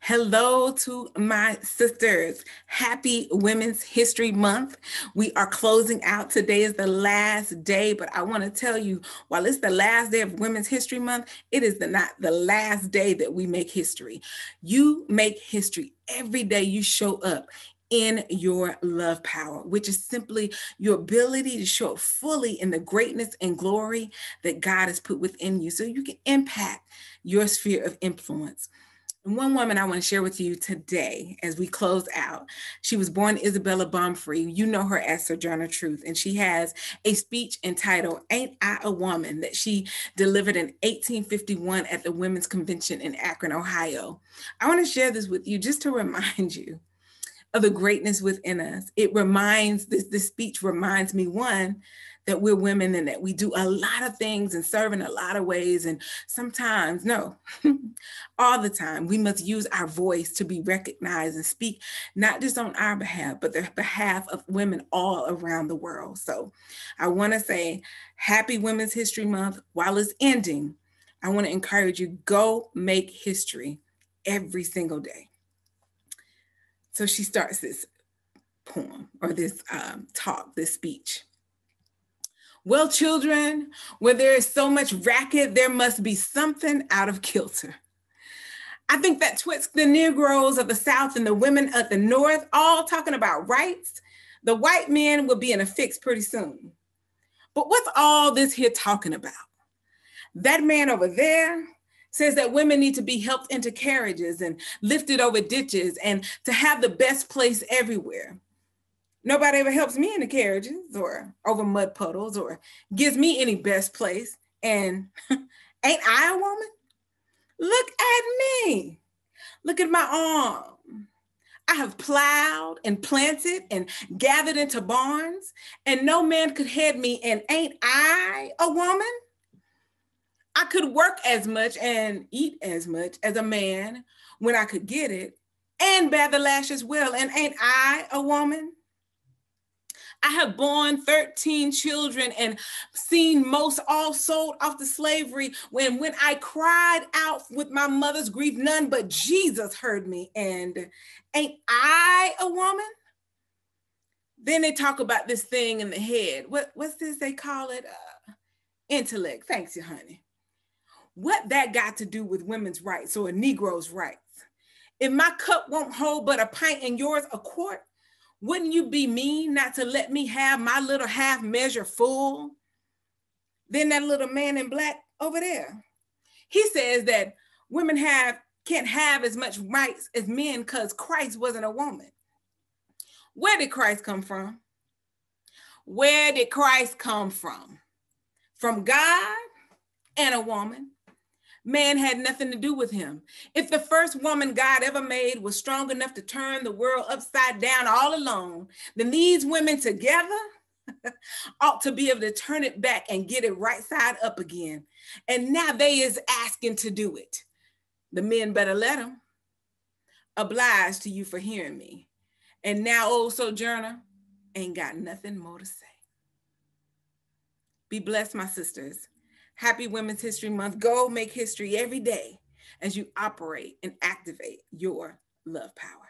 Hello to my sisters. Happy Women's History Month. We are closing out. Today is the last day, but I want to tell you, while it's the last day of Women's History Month, it is not the last day that we make history. You make history every day you show up in your love power, which is simply your ability to show up fully in the greatness and glory that God has put within you so you can impact your sphere of influence. And one woman I want to share with you today as we close out, she was born Isabella Baumfree. You know her as Sojourner Truth, and she has a speech entitled, Ain't I a Woman, that she delivered in 1851 at the Women's Convention in Akron, Ohio. I want to share this with you just to remind you of the greatness within us. This speech reminds me, one, that we're women and that we do a lot of things and serve in a lot of ways. And sometimes, no, all the time, we must use our voice to be recognized and speak not just on our behalf, but the behalf of women all around the world. So I want to say happy Women's History Month. While it's ending, I want to encourage you, go make history every single day. So she starts this poem or this this speech. Well, children, where there is so much racket, there must be something out of kilter. I think that twixt the Negroes of the South and the women of the North, all talking about rights, the white men will be in a fix pretty soon. But what's all this here talking about? That man over there says that women need to be helped into carriages and lifted over ditches and to have the best place everywhere. Nobody ever helps me in the carriages or over mud puddles or gives me any best place. And ain't I a woman? Look at me. Look at my arm. I have plowed and planted and gathered into barns, and no man could head me. And ain't I a woman? I could work as much and eat as much as a man when I could get it, and bear the lash as well. And ain't I a woman? I have borne 13 children and seen most all sold off to slavery. When I cried out with my mother's grief, none but Jesus heard me. And ain't I a woman? Then they talk about this thing in the head. What's this they call it? Intellect. Thanks, you, honey. What that got to do with women's rights or a Negro's rights? If my cup won't hold but a pint and yours a quart, wouldn't you be mean not to let me have my little half measure full? Then that little man in black over there, he says that women can't have as much rights as men because Christ wasn't a woman. Where did Christ come from? Where did Christ come from? From God and a woman. Man had nothing to do with him. If the first woman God ever made was strong enough to turn the world upside down all alone, then these women together ought to be able to turn it back and get it right side up again. And now they is asking to do it. The men better let them. Obliged to you for hearing me. And now old Sojourner ain't got nothing more to say. Be blessed, my sisters. Happy Women's History Month. Go make history every day as you operate and activate your love power.